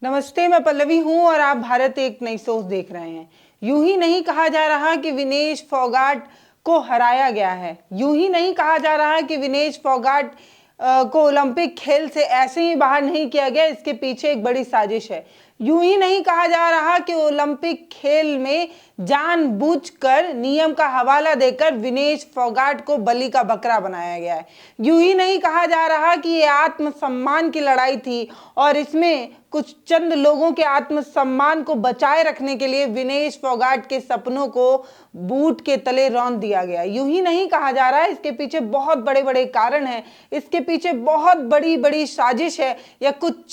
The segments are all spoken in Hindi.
नमस्ते, मैं पल्लवी हूं और आप भारत एक नई सोच देख रहे हैं। यूं ही नहीं कहा जा रहा कि विनेश फोगाट को हराया गया है। यूं ही नहीं कहा जा रहा कि विनेश फोगाट को ओलंपिक खेल से ऐसे ही बाहर नहीं किया गया। इसके पीछे एक बड़ी साजिश है। यूं ही नहीं कहा जा रहा कि ओलंपिक खेल में जानबूझकर नियम का हवाला देकर विनेश फोगाट को बलि का बकरा बनाया गया है। यूं ही नहीं कहा जा रहा कि ये आत्मसम्मान की लड़ाई थी और इसमें कुछ चंद लोगों के आत्मसम्मान को बचाए रखने के लिए विनेश फोगाट के सपनों को बूट के तले रौंद दिया गया। यूं ही नहीं कहा जा रहा है, इसके पीछे बहुत बड़े बड़े कारण हैं, इसके पीछे बहुत बड़ी बड़ी साजिश है। या कुछ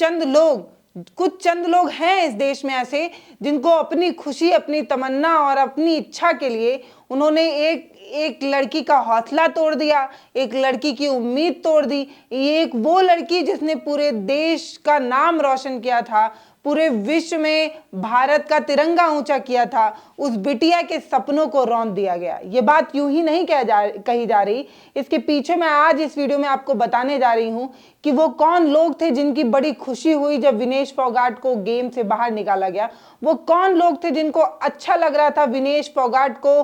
चंद लोग हैं इस देश में ऐसे जिनको अपनी खुशी, अपनी तमन्ना और अपनी इच्छा के लिए उन्होंने एक लड़की का हौसला तोड़ दिया, एक लड़की की उम्मीद तोड़ दी। ये एक वो लड़की जिसने पूरे देश का नाम रोशन किया था, पूरे विश्व में भारत का तिरंगा ऊंचा किया था, उस बिटिया के सपनों को रौंद दिया गया। ये बात यूं ही नहीं कही जा रही। इसके पीछे मैं आज इस वीडियो में आपको बताने जा रही हूं कि वो कौन लोग थे जिनकी बड़ी खुशी हुई जब विनेश फोगाट को गेम से बाहर निकाला गया। वो कौन लोग थे जिनको अच्छा लग रहा था विनेश फोगाट को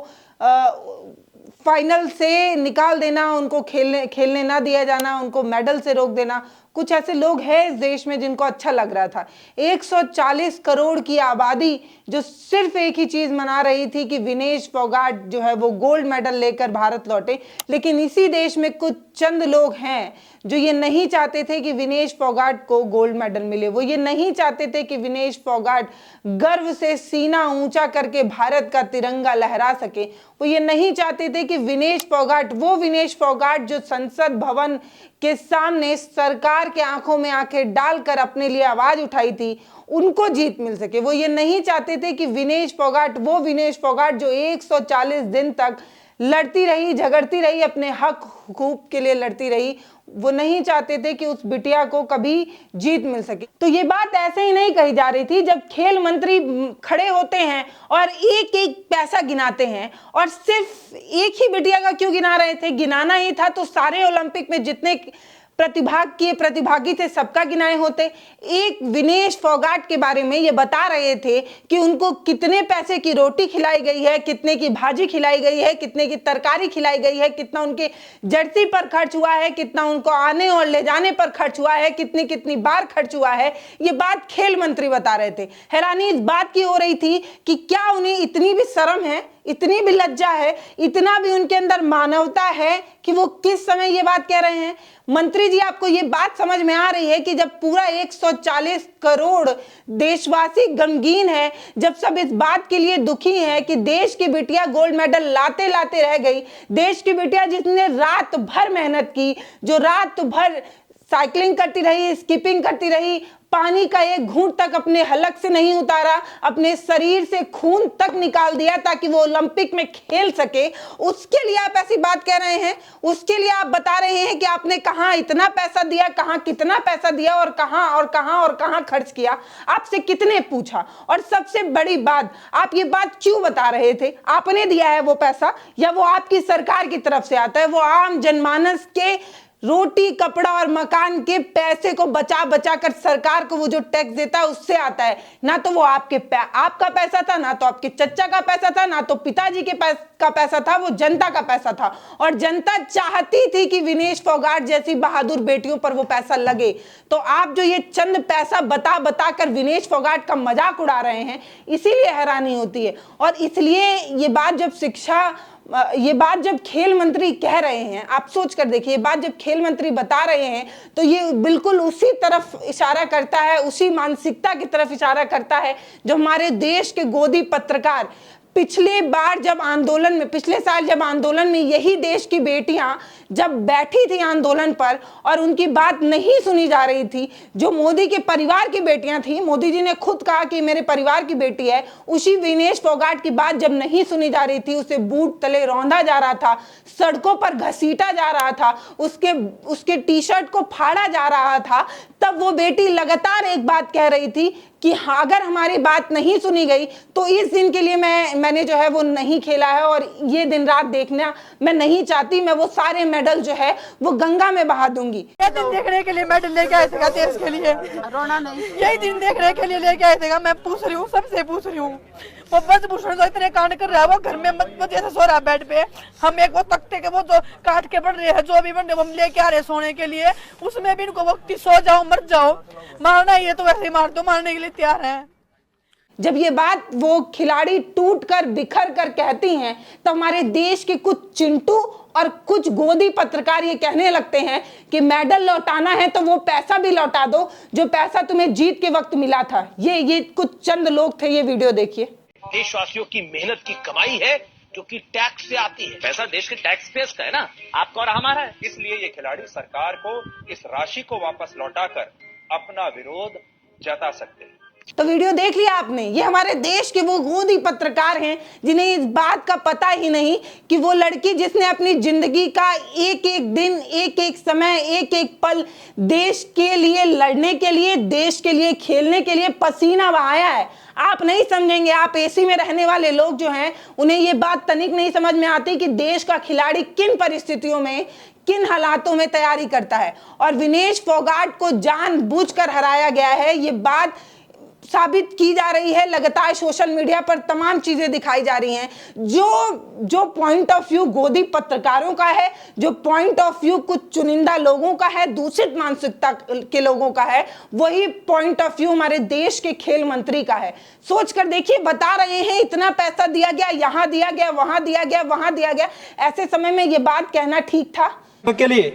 फाइनल से निकाल देना, उनको खेलने ना दिया जाना, उनको मेडल से रोक देना। कुछ ऐसे लोग हैं इस देश में जिनको अच्छा लग रहा था। 140 करोड़ की आबादी जो सिर्फ एक ही चीज मना रही थी कि विनेश फोगाट जो है वो गोल्ड मेडल लेकर भारत लौटे। लेकिन इसी देश में कुछ चंद लोग हैं जो ये नहीं चाहते थे कि विनेश फोगाट को गोल्ड मेडल मिले। वो ये नहीं चाहते थे कि विनेश फोगाट गर्व से सीना ऊंचा करके भारत का तिरंगा लहरा सके। वो ये नहीं चाहते थे कि विनेश फोगाट जो संसद भवन के सामने सरकार के आंखों में आंखें डालकर अपने लिए आवाज उठाई थी, उनको जीत मिल सके। वो ये नहीं चाहते थे कि विनेश फोगाट जो 140 दिन तक लड़ती रही, झगड़ती रही, अपने हक हुकूक के लिए लड़ती रही, वो नहीं चाहते थे कि उस बिटिया को कभी जीत मिल सके। तो ये बात ऐसे ही नहीं कही जा रही थी। जब खेल मंत्री खड़े होते हैं और एक एक पैसा गिनाते हैं, और सिर्फ एक ही बिटिया का क्यों गिना रहे थे? गिनाना ही था तो सारे ओलंपिक में जितने प्रतिभागी थे सबका गिनाए होते। एक विनेश फोगाट के बारे में ये बता रहे थे कि उनको कितने पैसे की रोटी खिलाई गई है, कितने की भाजी खिलाई गई है, कितने की तरकारी खिलाई गई है, कितना उनके जर्सी पर खर्च हुआ है, कितना उनको आने और ले जाने पर खर्च हुआ है, कितनी बार खर्च हुआ है। ये बात खेल मंत्री बता रहे थे। हैरानी इस बात की हो रही थी कि क्या उन्हें इतनी भी शर्म है, इतनी भी लज्जा है, इतना भी उनके अंदर मानवता है कि वो किस समय ये बात कह रहे हैं? मंत्री जी, आपको ये बात समझ में आ रही है कि जब पूरा 140 करोड़ देशवासी गमगीन है, जब सब इस बात के लिए दुखी है कि देश की बिटिया गोल्ड मेडल लाते लाते रह गई, देश की बिटिया जिसने रात भर मेहनत की, जो रात भर साइकिलिंग करती रही, स्किपिंग करती रही, पानी का एक घूंट तक अपने हलक से नहीं उतारा, अपने शरीर से खून तक निकाल दिया ताकि वो ओलंपिक में खेल सके, उसके लिए आप ऐसी बात कह रहे हैं? उसके लिए आप बता रहे हैं कि आपने कहां इतना पैसा दिया, कहां कितना पैसा दिया, और कहां खर्च किया? आपसे कितने पूछा? और सबसे बड़ी बात, आप ये बात क्यों बता रहे थे? आपने दिया है वो पैसा या वो आपकी सरकार की तरफ से आता है? वो आम जनमानस के रोटी, कपड़ा और मकान के पैसे को बचा बचा कर सरकार को वो जो टैक्स देता है उससे आता है। ना तो वो आपका पैसा था, ना तो आपके चचा का पैसा था, ना तो पिताजी के का पैसा था, वो जनता का पैसा था। और जनता चाहती थी कि विनेश फोगाट जैसी बहादुर बेटियों पर वो पैसा लगे। तो आप जो ये चंद पैसा बता कर विनेश फोगाट का मजाक उड़ा रहे हैं, इसीलिए हैरानी होती है। और इसलिए ये बात जब खेल मंत्री कह रहे हैं, आप सोच कर देखिए, ये बात जब खेल मंत्री बता रहे हैं तो ये बिल्कुल उसी तरफ इशारा करता है, उसी मानसिकता की तरफ इशारा करता है जो हमारे देश के गोदी पत्रकार पिछले साल जब आंदोलन में यही देश की बेटियां जब बैठी थी आंदोलन पर और उनकी बात नहीं सुनी जा रही थी, जो मोदी के परिवार की बेटियां थी, मोदी जी ने खुद कहा कि मेरे परिवार की बेटी है, उसी विनेश फोगाट की बात जब नहीं सुनी जा रही थी, उसे बूट तले रौंदा जा रहा था, सड़कों पर घसीटा जा रहा था, उसके टी शर्ट को फाड़ा जा रहा था, तब वो बेटी लगातार एक बात कह रही थी कि अगर हमारी बात नहीं सुनी गई तो इस दिन के लिए मैंने जो है वो नहीं खेला है और ये दिन रात देखना मैं नहीं चाहती, मैं वो सारे मेडल जो है वो गंगा में बहा दूंगी। ये दिन देखने के लिए मेडल लेके आए थे देश के लिए, रोना नहीं, यही दिन देखने के लिए लेके आए थे। मैं पूछ रही हूँ, सबसे पूछ रही हूँ, वो ब्रजभूषण जो इतने कांड कर रहा है, वो घर में मत जैसे सो रहा है बेड पे, हम एक वो तख्ते के वो जो काट के बढ़ रहे हैं, जो भी बन रहे हम लेके आ रहे सोने के लिए, उसमें भी इनको वक्त सो जाओ मर जाओ, मारना ही है तो वैसे ही मार दो, मारने के लिए तैयार है। जब ये बात वो खिलाड़ी टूट कर बिखर कर कहती हैं तो हमारे देश के कुछ चिंटू और कुछ गोदी पत्रकार ये कहने लगते हैं कि मेडल लौटाना है तो वो पैसा भी लौटा दो जो पैसा तुम्हें जीत के वक्त मिला था। ये कुछ चंद लोग थे, ये वीडियो देखिए। देशवासियों की मेहनत की कमाई है जो कि टैक्स से आती है, पैसा देश के टैक्स पेयर्स का है ना, आपका और हमारा है। इसलिए ये खिलाड़ी सरकार को इस राशि को वापस लौटाकर अपना विरोध जता सकते हैं। तो वीडियो देख लिया आपने, ये हमारे देश के वो गोदी पत्रकार हैं जिन्हें इस बात का पता ही नहीं कि वो लड़की जिसने अपनी जिंदगी का एक एक दिन, एक एक समय, एक एक पल देश के लिए लड़ने के लिए, देश के लिए खेलने के लिए पसीना बहाया है। आप नहीं समझेंगे, आप एसी में रहने वाले लोग जो हैं उन्हें ये बात तनिक नहीं समझ में आती कि देश का खिलाड़ी किन परिस्थितियों में, किन हालातों में तैयारी करता है। और विनेश फोगाट को जानबूझकर हराया गया है, ये बात साबित की जा रही है। लगातार सोशल मीडिया पर तमाम चीजें दिखाई जा रही हैं। जो पॉइंट ऑफ व्यू गोदी पत्रकारों का है, जो पॉइंट ऑफ व्यू कुछ चुनिंदा लोगों का है, दूषित मानसिकता के लोगों का है, वही पॉइंट ऑफ व्यू हमारे देश के खेल मंत्री का है। सोच कर देखिए, बता रहे हैं इतना पैसा दिया गया, यहां दिया गया, वहां दिया गया, वहां दिया गया। ऐसे समय में यह बात कहना ठीक था? के लिए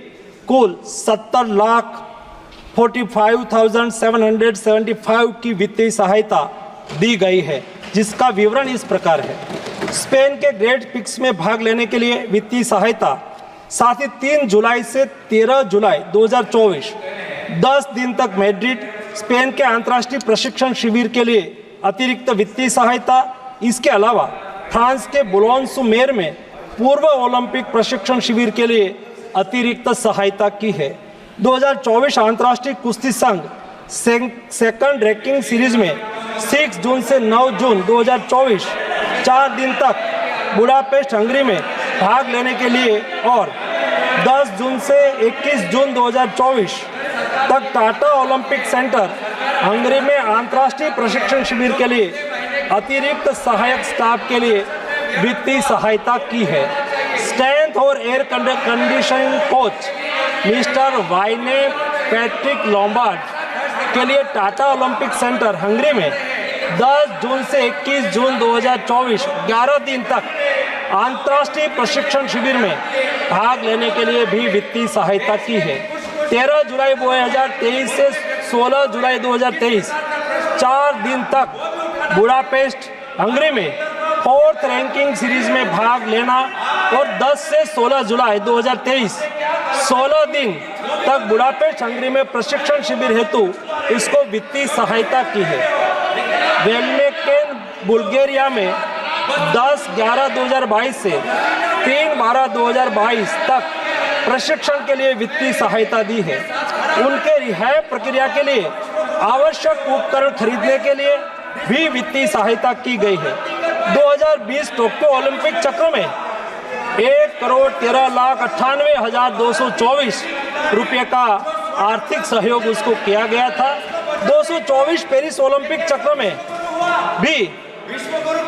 कुल 70,45,775 की वित्तीय सहायता दी गई है, जिसका विवरण इस प्रकार है। स्पेन के ग्रेट पिक्स में भाग लेने के लिए वित्तीय सहायता, साथ ही 3 जुलाई से 13 जुलाई 2024 10 दिन तक मैड्रिड स्पेन के अंतर्राष्ट्रीय प्रशिक्षण शिविर के लिए अतिरिक्त वित्तीय सहायता। इसके अलावा फ्रांस के बुलोन-sur-mer में पूर्व ओलंपिक प्रशिक्षण शिविर के लिए अतिरिक्त सहायता की है। 2024 अंतर्राष्ट्रीय कुश्ती संघ सेकंड रैंकिंग सीरीज में 6 जून से 9 जून 2024 4 दिन तक बुडापेस्ट हंगरी में भाग लेने के लिए और 10 जून से 21 जून 2024 तक टाटा ओलंपिक सेंटर हंगरी में अंतर्राष्ट्रीय प्रशिक्षण शिविर के लिए अतिरिक्त सहायक स्टाफ के लिए वित्तीय सहायता की है। स्ट्रेंथ और air conditioning coach mister Wayne Patrick Lombard के लिए टाटा ओलंपिक सेंटर हंगरी में 10 जून से 21 जून 2024 11 दिन तक अंतर्राष्ट्रीय प्रशिक्षण शिविर में भाग लेने के लिए भी वित्तीय सहायता की है। 13 जुलाई 2023 से 16 जुलाई 2023 4 दिन तक बुडापेस्ट हंगरी में 4th रैंकिंग सीरीज में भाग लेना और 10 से 16 जुलाई 2023 16 दिन तक बुडापेस्ट हंगरी में प्रशिक्षण शिविर हेतु इसको वित्तीय सहायता की है। वेलमेकेन बुल्गारिया में 10/11/2022 से 3/12/2022 तक प्रशिक्षण के लिए वित्तीय सहायता दी है। उनके रिहाई प्रक्रिया के लिए आवश्यक उपकरण खरीदने के लिए भी वित्तीय सहायता की गई है। 2020 टोक्यो ओलंपिक चक्र में 1,13,98,224 रुपये का आर्थिक सहयोग उसको किया गया था। 224 पेरिस ओलंपिक चक्र में भी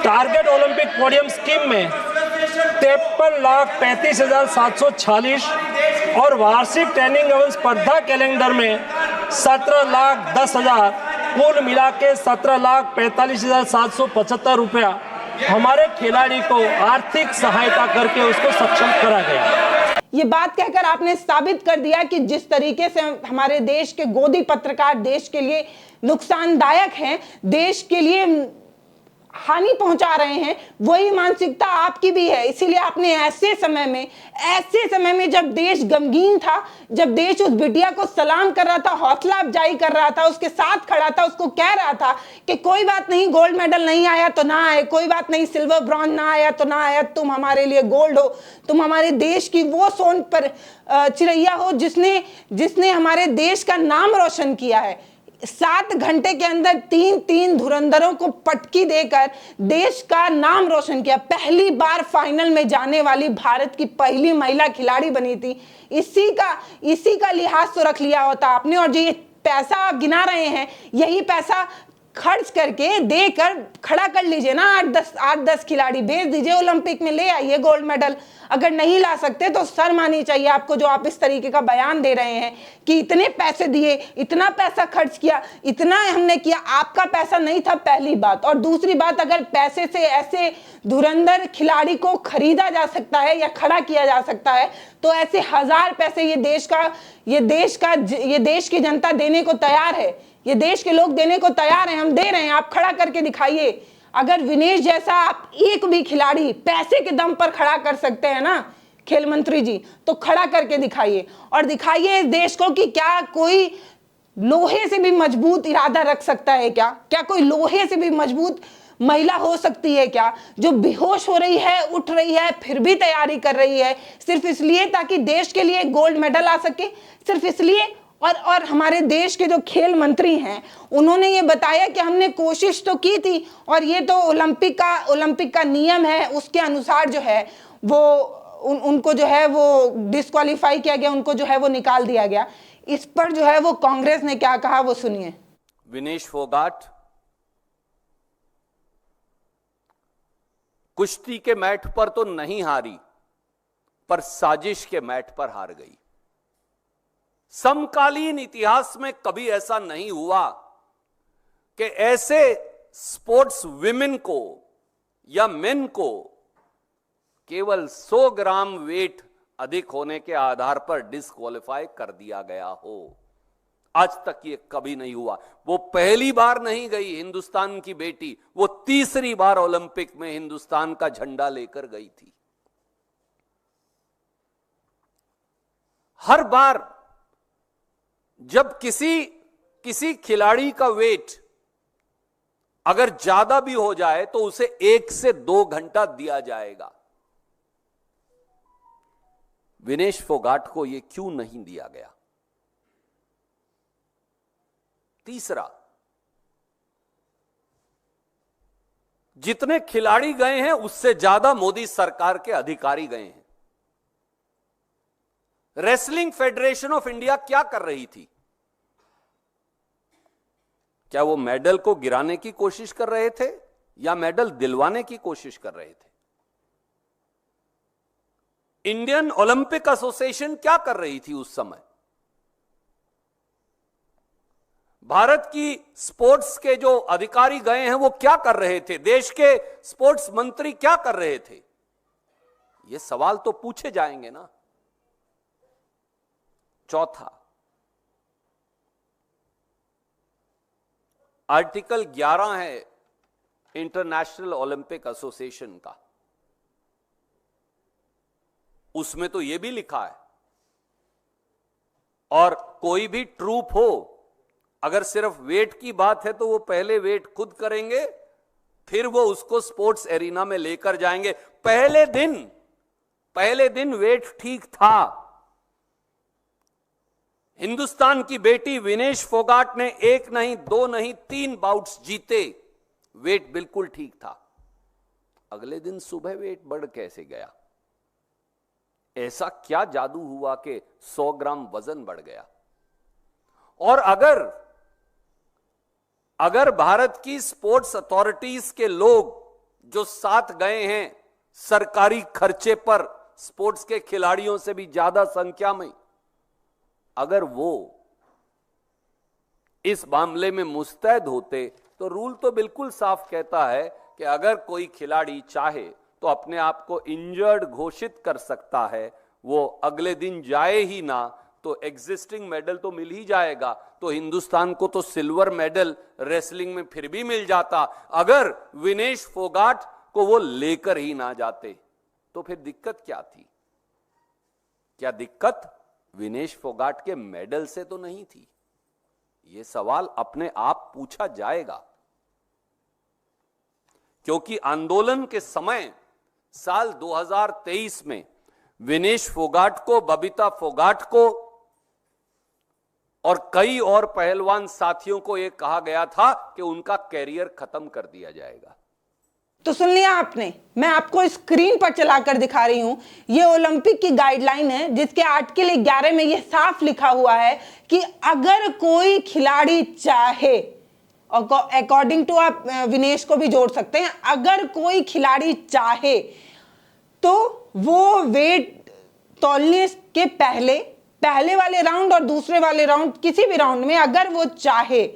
टारगेट ओलंपिक पोडियम स्कीम में 53,35,746 और वार्षिक ट्रेनिंग एवं स्पर्धा कैलेंडर में 17,10,000 कुल मिला के 17,45,775 रुपया हमारे खिलाड़ी को आर्थिक सहायता करके उसको सक्षम करा गया। ये बात कहकर आपने साबित कर दिया कि जिस तरीके से हमारे देश के गोदी पत्रकार देश के लिए नुकसानदायक हैं, देश के लिए हानि पहुंचा रहे हैं, वही मानसिकता आपकी भी है। इसीलिए आपने ऐसे समय में जब देश गमगीन था, जब देश उस बिटिया को सलाम कर रहा था, हौसला अफजाई कर रहा था, उसके साथ खड़ा था, उसको कह रहा था कि कोई बात नहीं, गोल्ड मेडल नहीं आया तो ना आए, कोई बात नहीं, सिल्वर ब्रॉन्ज ना आया तो ना आया, तुम हमारे लिए गोल्ड हो, तुम हमारे देश की वो सोन पर चिड़ैया हो जिसने हमारे देश का नाम रोशन किया है। 7 घंटे के अंदर 3 धुरंधरों को पटकी देकर देश का नाम रोशन किया। पहली बार फाइनल में जाने वाली भारत की पहली महिला खिलाड़ी बनी थी। इसी का लिहाज तो रख लिया होता आपने। और जो ये पैसा आप गिना रहे हैं, यही पैसा खर्च करके देकर खड़ा कर लीजिए ना। 8-10 खिलाड़ी भेज दीजिए ओलंपिक में, ले आइए गोल्ड मेडल। अगर नहीं ला सकते तो शर्म आनी चाहिए आपको, जो आप इस तरीके का बयान दे रहे हैं कि इतने पैसे दिए, इतना पैसा खर्च किया, इतना हमने किया। आपका पैसा नहीं था, पहली बात। और दूसरी बात, अगर पैसे से ऐसे धुरंधर खिलाड़ी को खरीदा जा सकता है या खड़ा किया जा सकता है, तो ऐसे 1000 पैसे ये देश की जनता देने को तैयार है, ये देश के लोग देने को तैयार हैं। हम दे रहे हैं, आप खड़ा करके दिखाइए। अगर विनेश जैसा आप एक भी खिलाड़ी पैसे के दम पर खड़ा कर सकते हैं ना खेल मंत्री जी, तो खड़ा करके दिखाइए। और दिखाइए इस देश को कि क्या कोई लोहे से भी मजबूत इरादा रख सकता है क्या कोई लोहे से भी मजबूत महिला हो सकती है क्या, जो बेहोश हो रही है, उठ रही है, फिर भी तैयारी कर रही है, सिर्फ इसलिए ताकि देश के लिए गोल्ड मेडल आ सके, सिर्फ इसलिए। और हमारे देश के जो खेल मंत्री हैं, उन्होंने ये बताया कि हमने कोशिश तो की थी, और ये तो ओलंपिक का नियम है, उसके अनुसार जो है वो उनको जो है वो डिस्क्वालीफाई किया गया, उनको जो है वो निकाल दिया गया। इस पर जो है वो कांग्रेस ने क्या कहा, वो सुनिए। विनेश फोगाट कुश्ती के मैट पर तो नहीं हारी, पर साजिश के मैट पर हार गई। समकालीन इतिहास में कभी ऐसा नहीं हुआ कि ऐसे स्पोर्ट्स विमेन को या मेन को केवल 100 ग्राम वेट अधिक होने के आधार पर डिस्क्वालीफाई कर दिया गया हो। आज तक ये कभी नहीं हुआ। वो पहली बार नहीं गई हिंदुस्तान की बेटी, वो तीसरी बार ओलंपिक में हिंदुस्तान का झंडा लेकर गई थी। हर बार जब किसी खिलाड़ी का वेट अगर ज्यादा भी हो जाए तो उसे 1 से 2 घंटा दिया जाएगा। विनेश फोगाट को यह क्यों नहीं दिया गया? तीसरा, जितने खिलाड़ी गए हैं उससे ज्यादा मोदी सरकार के अधिकारी गए हैं। रेसलिंग फेडरेशन ऑफ इंडिया क्या कर रही थी? क्या वो मेडल को गिराने की कोशिश कर रहे थे या मेडल दिलवाने की कोशिश कर रहे थे? इंडियन ओलंपिक एसोसिएशन क्या कर रही थी उस समय? भारत की स्पोर्ट्स के जो अधिकारी गए हैं वो क्या कर रहे थे? देश के स्पोर्ट्स मंत्री क्या कर रहे थे? ये सवाल तो पूछे जाएंगे ना। चौथा, आर्टिकल 11 है इंटरनेशनल ओलंपिक एसोसिएशन का। उसमें तो यह भी लिखा है, और कोई भी ट्रूप हो, अगर सिर्फ वेट की बात है तो वो पहले वेट खुद करेंगे, फिर वो उसको स्पोर्ट्स एरिना में लेकर जाएंगे। पहले दिन वेट ठीक था। हिंदुस्तान की बेटी विनेश फोगाट ने 1 नहीं 2 नहीं 3 बाउट्स जीते, वेट बिल्कुल ठीक था। अगले दिन सुबह वेट बढ़ कैसे गया? ऐसा क्या जादू हुआ कि 100 ग्राम वजन बढ़ गया? और अगर भारत की स्पोर्ट्स अथॉरिटीज के लोग जो साथ गए हैं सरकारी खर्चे पर, स्पोर्ट्स के खिलाड़ियों से भी ज्यादा संख्या में, अगर वो इस मामले में मुस्तैद होते तो रूल तो बिल्कुल साफ कहता है कि अगर कोई खिलाड़ी चाहे तो अपने आप को इंजर्ड घोषित कर सकता है, वो अगले दिन जाए ही ना, तो एग्जिस्टिंग मेडल तो मिल ही जाएगा। तो हिंदुस्तान को तो सिल्वर मेडल रेसलिंग में फिर भी मिल जाता अगर विनेश फोगाट को वो लेकर ही ना जाते। तो फिर दिक्कत क्या थी? क्या दिक्कत विनेश फोगाट के मेडल से तो नहीं थी? यह सवाल अपने आप पूछा जाएगा, क्योंकि आंदोलन के समय साल 2023 में विनेश फोगाट को, बबीता फोगाट को और कई और पहलवान साथियों को यह कहा गया था कि उनका कैरियर खत्म कर दिया जाएगा। तो सुन लिया आपने, मैं आपको स्क्रीन पर चलाकर दिखा रही हूं। ये ओलंपिक की गाइडलाइन है जिसके आर्टिकल 11 में यह साफ लिखा हुआ है कि अगर कोई खिलाड़ी चाहे, और अकॉर्डिंग टू आप विनेश को भी जोड़ सकते हैं, अगर कोई खिलाड़ी चाहे तो वो वेट तौलने के पहले वाले राउंड और दूसरे वाले राउंड, किसी भी राउंड में अगर वो चाहे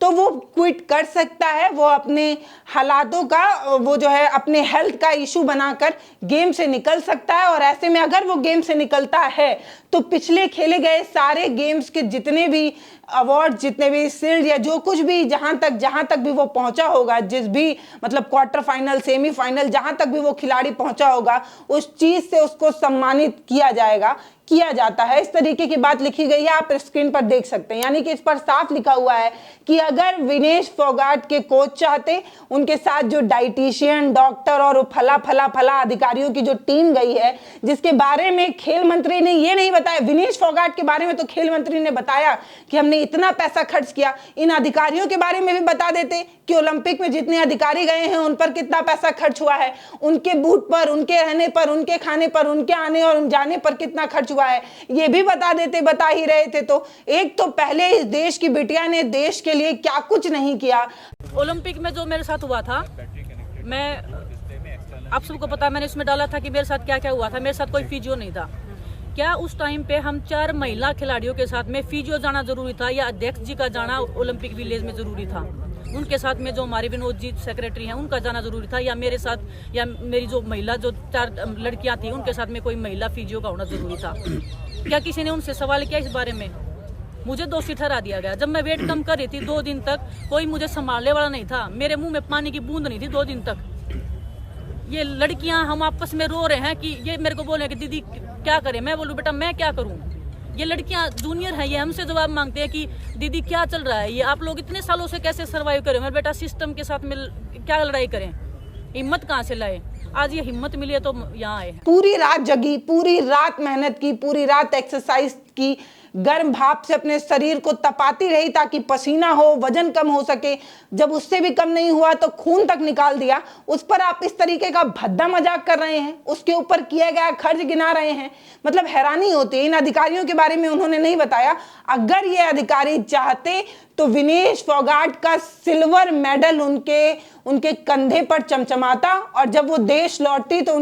तो वो क्विट कर सकता है। वो अपने हालातों का, वो जो है अपने हेल्थ का इशू बनाकर गेम से निकल सकता है। और ऐसे में अगर वो गेम से निकलता है तो पिछले खेले गए सारे गेम्स के जितने भी अवार्ड, जितने भी शील्ड या जो कुछ भी, जहां तक भी वो पहुंचा होगा, जिस भी मतलब क्वार्टर फाइनल, सेमीफाइनल, जहां तक भी वो खिलाड़ी पहुंचा होगा, उस चीज से उसको सम्मानित किया जाता है। इस तरीके की बात लिखी गई है, आप स्क्रीन पर देख सकते हैं। यानी कि इस पर साफ लिखा हुआ है कि अगर विनेश फोगाट के कोच चाहते, उनके साथ जो डाइटिशियन, डॉक्टर और फला अधिकारियों की जो टीम गई है, जिसके बारे में खेल मंत्री ने ये नहीं बताया, विनेश फोगाट के बारे में तो खेल मंत्री ने बताया कि हमने इतना पैसा खर्च किया, इन अधिकारियों के बारे में भी बता देते कि ओलंपिक में जितने अधिकारी गए हैं उन पर कितना पैसा खर्च हुआ है, उनके बूट पर, उनके रहने पर, उनके खाने पर, उनके आने और जाने पर कितना खर्च हुआ है, ये भी बता देते, बता ही रहे थे। तो एक तो पहले इस देश की बिटिया ने देश के लिए क्या कुछ नहीं किया। ओलंपिक में जो मेरे साथ हुआ था, मैं आप सबको पता, मैंने इसमें डाला था कि मेरे साथ क्या क्या हुआ था। मेरे साथ कोई फिजियो नहीं था। क्या उस टाइम पे हम 4 महिला खिलाड़ियों के साथ में फिजियो जाना जरूरी था या अध्यक्ष जी का जाना ओलंपिक विलेज में जरूरी था? उनके साथ में जो हमारे विनोद जी सेक्रेटरी हैं उनका जाना जरूरी था, या मेरे साथ, या मेरी जो महिला जो 4 लड़कियां थी उनके साथ में कोई महिला फिजियो का होना जरूरी था? क्या किसी ने उनसे सवाल किया इस बारे में? मुझे दोषी ठहरा दिया गया। जब मैं वेट कम कर रही थी 2 दिन तक, कोई मुझे संभालने वाला नहीं था। मेरे मुंह में पानी की बूंद नहीं थी 2 दिन तक। ये लड़कियां हम आपस में रो रहे हैं कि ये मेरे को बोले कि दीदी क्या करें। मैं बोलूं बेटा मैं क्या करूं। ये लड़कियां जूनियर हैं, ये हमसे जवाब मांगते हैं कि दीदी क्या चल रहा है, ये आप लोग इतने सालों से कैसे सर्वाइव करें। मेरे बेटा सिस्टम के साथ मिल क्या लड़ाई करें, हिम्मत कहाँ से लाए? आज ये हिम्मत मिली है तो यहाँ आए हैं। पूरी रात जगी, पूरी रात मेहनत की, पूरी रात एक्सरसाइज की, गर्म भाप से अपने शरीर को तपाती रही ताकि पसीना हो, वजन कम हो सके। जब उससे भी कम नहीं हुआ तो खून तक निकाल दिया। उस पर आप इस तरीके का भद्दा मजाक कर रहे हैं, उसके ऊपर किया गया खर्च गिना रहे हैं। मतलब हैरानी होती है। इन अधिकारियों के बारे में उन्होंने नहीं बताया। अगर ये अधिकारी चाहते तो विनेश फोगाट का सिल्वर मेडल उनके कंधे पर चमचमाता, और जब वो देश लौटती तो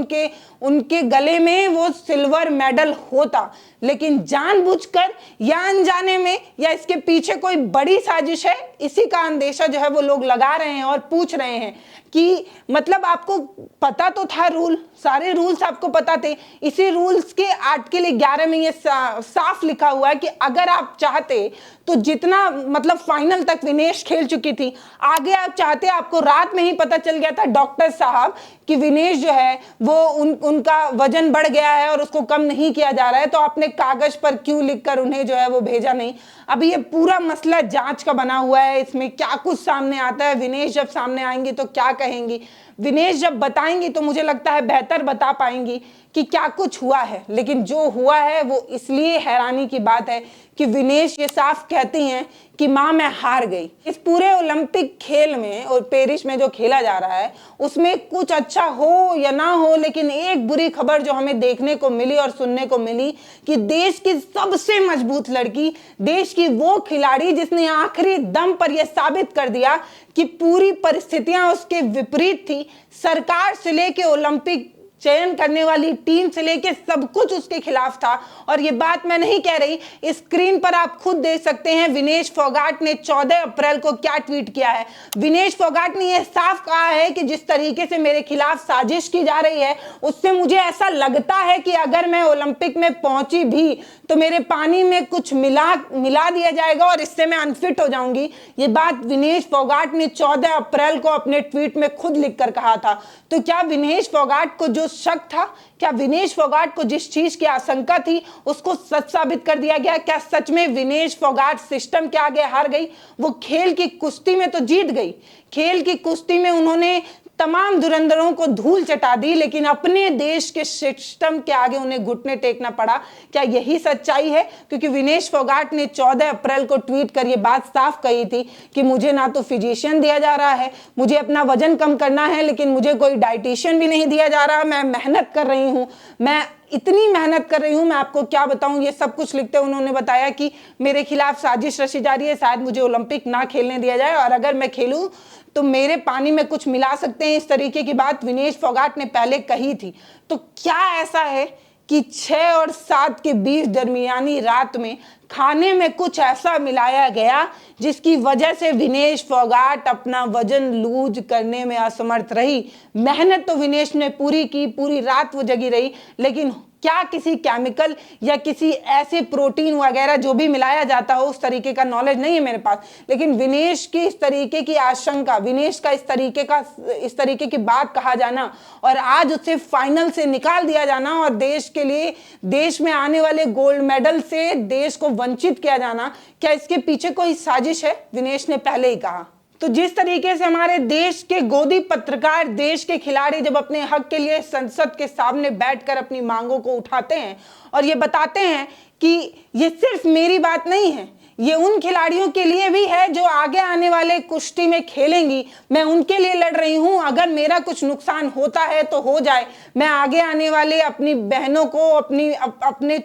उनके गले में वो सिल्वर मेडल होता। लेकिन जानबूझकर या अनजाने में या इसके पीछे कोई बड़ी साजिश है, इसी का अंदेशा जो है वो लोग लगा रहे हैं और पूछ रहे हैं कि मतलब आपको पता तो था रूल, सारे रूल्स आपको पता थे। इसी रूल्स के आर्टिकल 11 में ये साफ लिखा हुआ है कि अगर आप चाहते तो जितना मतलब फाइनल तक विनेश खेल चुकी थी, आगे आप चाहते, आपको रात में ही पता चल गया था डॉक्टर साहब कि विनेश जो है वो उनका वजन बढ़ गया है और उसको कम नहीं किया जा रहा है, तो आपने कागज पर क्यों लिखकर उन्हें जो है वो भेजा नहीं। अभी ये पूरा मसला जांच का बना हुआ है, इसमें क्या कुछ सामने आता है। विनेश जब सामने आएंगी तो क्या कहेंगी, विनेश जब बताएंगी तो मुझे लगता है बेहतर बता पाएंगी कि क्या कुछ हुआ है। लेकिन जो हुआ है वो इसलिए हैरानी की बात है कि विनेश ये साफ कहती हैं कि माँ मैं हार गई। इस पूरे ओलंपिक खेल में और पेरिस में जो खेला जा रहा है उसमें कुछ अच्छा हो या ना हो, लेकिन एक बुरी खबर जो हमें देखने को मिली और सुनने को मिली कि देश की सबसे मजबूत लड़की, देश की वो खिलाड़ी जिसने आखिरी दम पर यह साबित कर दिया कि पूरी परिस्थितियां उसके विपरीत थी, सरकार से लेके ओलंपिक चयन करने वाली टीम से लेके सब कुछ उसके खिलाफ था। और ये बात मैं नहीं कह रही, स्क्रीन पर आप खुद देख सकते हैं विनेश फोगाट ने 14 अप्रैल को क्या ट्वीट किया है। विनेश फोगाट ने यह साफ कहा है कि जिस तरीके से मेरे खिलाफ साजिश की जा रही है उससे मुझे ऐसा लगता है कि अगर मैं ओलंपिक में पहुंची भी तो मेरे पानी में कुछ मिला दिया जाएगा और इससे मैं अनफिट हो जाऊंगी। ये बात विनेश फोगाट ने 14 अप्रैल को अपने ट्वीट में खुद लिखकर कहा था। तो क्या विनेश फोगाट को जो शक था, क्या विनेश फोगाट को जिस चीज की आशंका थी उसको सच साबित कर दिया गया? क्या सच में विनेश फोगाट सिस्टम के आगे हार गई? वो खेल की कुश्ती में तो जीत गई, खेल की कुश्ती में उन्होंने तमाम धुरंधरों को धूल चटा दी, लेकिन अपने देश के सिस्टम के आगे उन्हें घुटने टेकना पड़ा। क्या यही सच्चाई है? क्योंकि विनेश फोगाट ने 14 अप्रैल को ट्वीट कर ये बात साफ कही थी कि मुझे ना तो फिजिशियन दिया जा रहा है, मुझे अपना वजन कम करना है, लेकिन मुझे कोई डाइटिशियन भी नहीं दिया जा रहा। मैं मेहनत कर रही हूँ, मैं इतनी मेहनत कर रही हूँ, मैं आपको क्या बताऊं। ये सब कुछ लिखते उन्होंने बताया कि मेरे खिलाफ साजिश रची जा रही है, शायद मुझे ओलंपिक ना खेलने दिया जाए और अगर मैं खेलूं तो मेरे पानी में कुछ मिला सकते हैं। इस तरीके की बात विनेश फोगाट ने पहले कही थी। तो क्या ऐसा है कि 6 और 7 के बीच दरमियानी रात में खाने में कुछ ऐसा मिलाया गया जिसकी वजह से विनेश फोगाट अपना वजन लूज करने में असमर्थ रही? मेहनत तो विनेश ने पूरी की, पूरी रात वो जगी रही, लेकिन क्या किसी केमिकल या किसी ऐसे प्रोटीन वगैरह जो भी मिलाया जाता हो उस तरीके का नॉलेज नहीं है मेरे पास, लेकिन विनेश की इस तरीके की आशंका, विनेश का इस तरीके की बात कहा जाना और आज उसे फाइनल से निकाल दिया जाना और देश के लिए, देश में आने वाले गोल्ड मेडल से देश को वंचित किया जाना, क्या इसके पीछे कोई साजिश है? विनेश ने पहले ही कहा। तो जिस तरीके से हमारे देश के गोदी पत्रकार, देश के खिलाड़ी जब अपने हक के लिए संसद के सामने बैठकर अपनी मांगों को उठाते हैं और ये बताते हैं कि ये सिर्फ मेरी बात नहीं है, ये उन खिलाड़ियों के लिए भी है जो आगे आने वाले कुश्ती में खेलेंगी, मैं उनके लिए लड़ रही हूं, अगर मेरा कुछ नुकसान होता है तो हो जाए, मैं आगे आने वाले अपनी बहनों को, अपने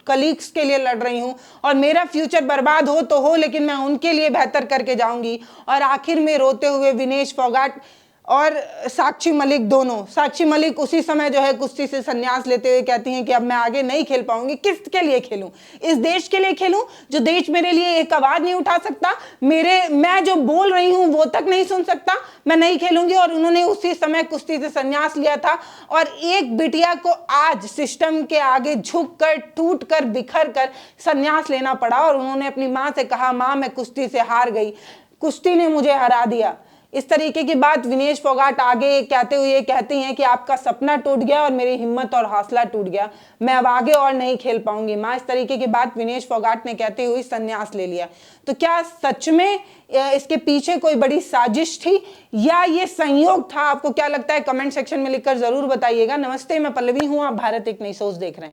कलीग्स के लिए लड़ रही हूं और मेरा फ्यूचर बर्बाद हो तो हो, लेकिन मैं उनके लिए बेहतर करके जाऊंगी। और आखिर में रोते हुए विनेश फोगाट और साक्षी मलिक दोनों, साक्षी मलिक उसी समय जो है कुश्ती से संन्यास लेते हुए कहती हैं कि अब मैं आगे नहीं खेल पाऊंगी। किसके लिए खेलूं? इस देश के लिए खेलूं जो देश मेरे लिए एक आवाज नहीं उठा सकता, मैं जो बोल रही हूं वो तक नहीं सुन सकता, मैं नहीं खेलूंगी। और उन्होंने उसी समय कुश्ती से संन्यास लिया था और एक बिटिया को आज सिस्टम के आगे झुककर, टूटकर, बिखर कर संन्यास लेना पड़ा और उन्होंने अपनी मां से कहा, मां मैं कुश्ती से हार गई, कुश्ती ने मुझे हरा दिया। इस तरीके की बात विनेश फोगाट आगे कहते हुए कहती हैं कि आपका सपना टूट गया और मेरी हिम्मत और हौसला टूट गया, मैं अब आगे और नहीं खेल पाऊंगी। मां इस तरीके की बात विनेश फोगाट ने कहते हुए संन्यास ले लिया। तो क्या सच में इसके पीछे कोई बड़ी साजिश थी या ये संयोग था? आपको क्या लगता है? कमेंट सेक्शन में लिखकर जरूर बताइएगा। नमस्ते, मैं पल्लवी हूं, आप भारत एक नई सोच देख रहे हैं।